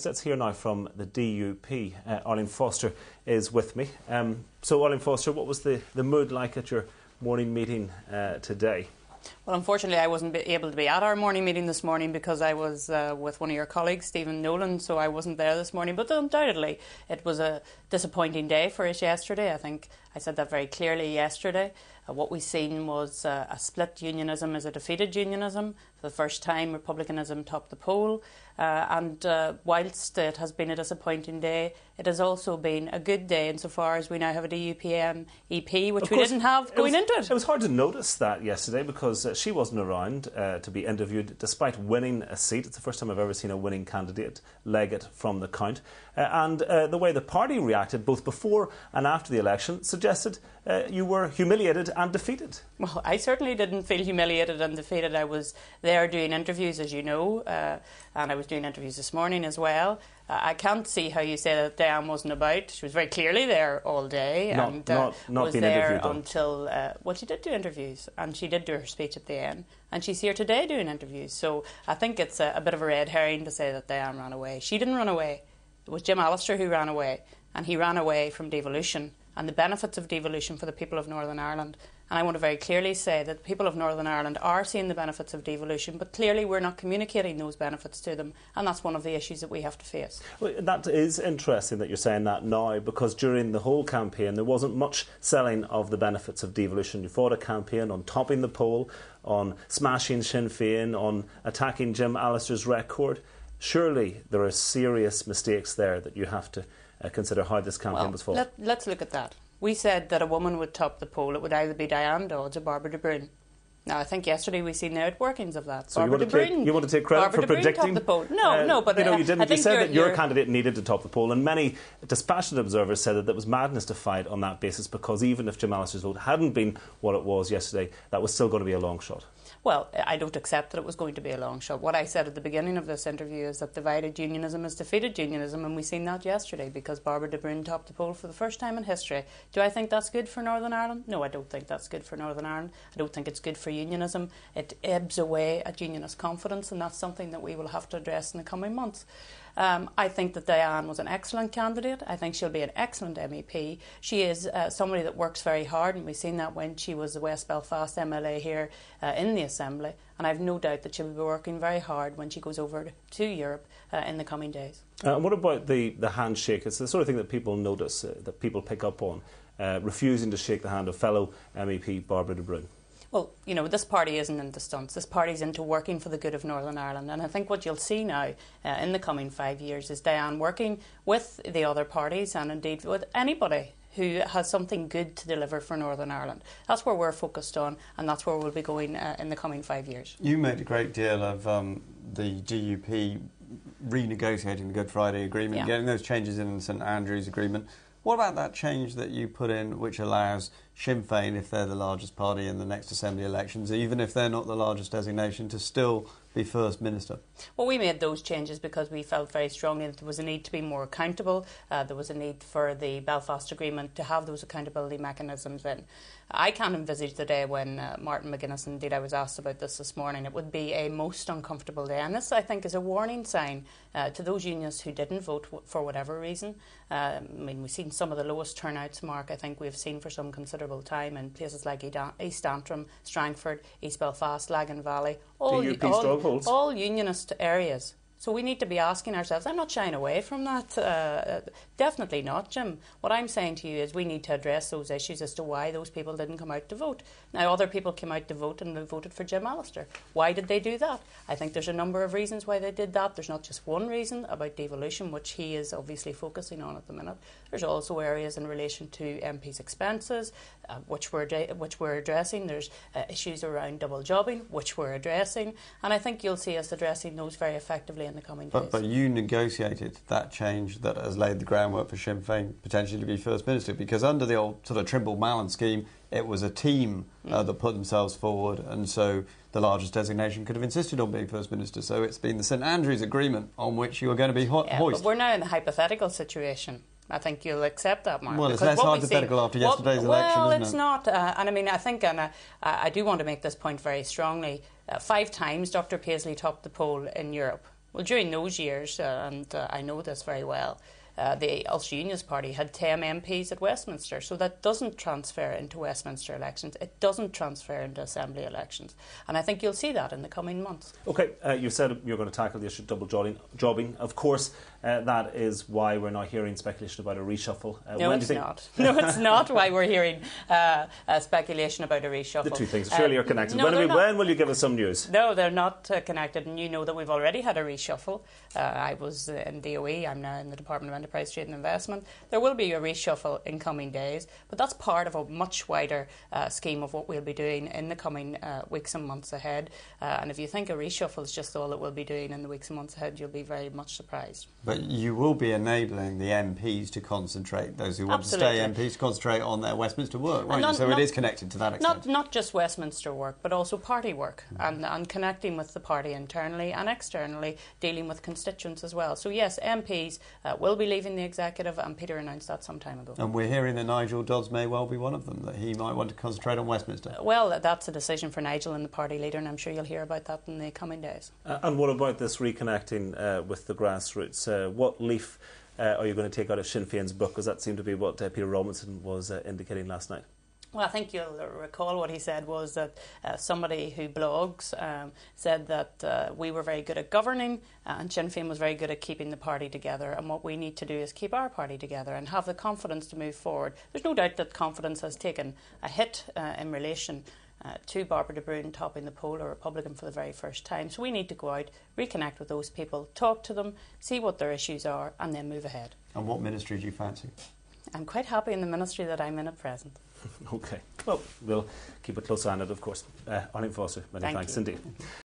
Let's hear now from the DUP. Arlene Foster is with me. So, Arlene Foster, what was the mood like at your morning meeting today? Well, unfortunately, I wasn't able to be at our morning meeting this morning because I was with one of your colleagues, Stephen Nolan, so I wasn't there this morning. But undoubtedly, it was a disappointing day for us yesterday. I think I said that very clearly yesterday. What we've seen was a split unionism as a defeated unionism. For the first time, republicanism topped the poll. And whilst it has been a disappointing day, it has also been a good day insofar as we now have a DUP EP, which we didn't have going into it. It was hard to notice that yesterday because she wasn't around to be interviewed despite winning a seat. It's the first time I've ever seen a winning candidate leg it from the count. And the way the party reacted both before and after the election suggested you were humiliated and defeated. Well, I certainly didn't feel humiliated and defeated. I was there doing interviews, as you know, and I was doing interviews this morning as well. I can't see how you say that Diane wasn't about. She was very clearly there all day and was there until, well, she did do interviews and she did do her speech at the end and she's here today doing interviews. So I think it's a bit of a red herring to say that Diane ran away. She didn't run away. It was Jim Allister who ran away, and he ran away from devolution and the benefits of devolution for the people of Northern Ireland. And I want to very clearly say that the people of Northern Ireland are seeing the benefits of devolution, but clearly we're not communicating those benefits to them, and that's one of the issues that we have to face. Well, that is interesting that you're saying that now, because during the whole campaign there wasn't much selling of the benefits of devolution. You fought a campaign on topping the poll, on smashing Sinn Féin, on attacking Jim Allister's record. Surely there are serious mistakes there that you have to consider how this campaign was fought. Let's look at that. We said that a woman would top the poll. It would either be Diane Dodds or Barbara de Bruyn. Now, I think yesterday we seen the outworkings of that. So you want to take credit for predicting? The poll. No, but you didn't. You said that your candidate needed to top the poll, and many dispassionate observers said that it was madness to fight on that basis because even if Jim Allister's vote hadn't been what it was yesterday, that was still going to be a long shot. Well, I don't accept that it was going to be a long shot. What I said at the beginning of this interview is that divided unionism has defeated unionism, and we've seen that yesterday because Barbara de Bruyn topped the poll for the first time in history. Do I think that's good for Northern Ireland? No, I don't think that's good for Northern Ireland. I don't think it's good for unionism. It ebbs away at unionist confidence, and that's something that we will have to address in the coming months. I think that Diane was an excellent candidate. I think she'll be an excellent MEP. She is somebody that works very hard, and we've seen that when she was the West Belfast MLA here in the Assembly. And I've no doubt that she'll be working very hard when she goes over to Europe in the coming days. What about the handshake? It's the sort of thing that people notice, that people pick up on, refusing to shake the hand of fellow MEP Barbara de Bruyn. Well, you know, this party isn't into stunts. This party is into working for the good of Northern Ireland. And I think what you'll see now in the coming 5 years is Diane working with the other parties and indeed with anybody who has something good to deliver for Northern Ireland. That's where we're focused on, and that's where we'll be going in the coming 5 years. You made a great deal of the DUP renegotiating the Good Friday Agreement, getting those changes in the St Andrews Agreement. What about that change that you put in which allows Sinn Féin, if they're the largest party in the next Assembly elections, even if they're not the largest designation, to still be First Minister? Well, we made those changes because we felt very strongly that there was a need to be more accountable. There was a need for the Belfast Agreement to have those accountability mechanisms in. I can't envisage the day when Martin McGuinness, indeed I was asked about this morning, it would be a most uncomfortable day. And this, I think, is a warning sign to those unionists who didn't vote for whatever reason. I mean, we've seen some of the lowest turnouts, Mark, I think we've seen for some considerable time in places like East Antrim, Strangford, East Belfast, Lagan Valley, all unionist areas. So we need to be asking ourselves, I'm not shying away from that, definitely not, Jim. What I'm saying to you is we need to address those issues as to why those people didn't come out to vote. Now, other people came out to vote and they voted for Jim Allister. Why did they do that? I think there's a number of reasons why they did that. There's not just one reason about devolution, which he is obviously focusing on at the minute. There's also areas in relation to MPs' expenses, which we're addressing. There's issues around double jobbing, which we're addressing. And I think you'll see us addressing those very effectively in the coming days. But you negotiated that change that has laid the groundwork for Sinn Féin potentially to be First Minister, because under the old sort of Trimble-Mallon scheme, it was a team that put themselves forward, and so the largest designation could have insisted on being First Minister. So it's been the St Andrews Agreement on which you are going to be hoisted. But we're now in the hypothetical situation. I think you'll accept that, Mark. Well, it's less hypothetical after yesterday's election, isn't it? Well, it's not. And I mean, I think, and I do want to make this point very strongly, 5 times Dr Paisley topped the poll in Europe. Well, during those years, and I know this very well, the Ulster Unionist Party had 10 MPs at Westminster, so that doesn't transfer into Westminster elections. It doesn't transfer into Assembly elections. And I think you'll see that in the coming months. OK, you said you're going to tackle the issue of double jobbing. Of course, that is why we're now hearing speculation about a reshuffle. No, it's not. No, it's not why we're hearing speculation about a reshuffle. The two things surely are connected. No, when will you give us some news? No, they're not connected, and you know that we've already had a reshuffle. I was in DOE, I'm now in the Department of Enterprise, Trade and Investment. There will be a reshuffle in coming days, but that's part of a much wider scheme of what we'll be doing in the coming weeks and months ahead. And if you think a reshuffle is just all that we'll be doing in the weeks and months ahead, you'll be very much surprised. But you will be enabling the MPs to concentrate, those who want to stay MPs, to concentrate on their Westminster work, won't you? So it is connected to that extent. Not just Westminster work, but also party work, and connecting with the party internally and externally, dealing with constituents as well. So yes, MPs will be leaving the executive, and Peter announced that some time ago. And we're hearing that Nigel Dodds may well be one of them, that he might want to concentrate on Westminster. Well, that's a decision for Nigel and the party leader, and I'm sure you'll hear about that in the coming days. And what about this reconnecting with the grassroots? What leaf are you going to take out of Sinn Féin's book? Because that seemed to be what Peter Robinson was indicating last night. Well, I think you'll recall what he said was that somebody who blogs said that we were very good at governing and Sinn Féin was very good at keeping the party together, and what we need to do is keep our party together and have the confidence to move forward. There's no doubt that confidence has taken a hit in relation to Barbara de Bruyn topping the poll, a Republican, for the very first time. So we need to go out, reconnect with those people, talk to them, see what their issues are, and then move ahead. And what ministry do you fancy? I'm quite happy in the ministry that I'm in at present. OK. Well, we'll keep a close eye on it, of course. Arlene Foster, many thanks indeed.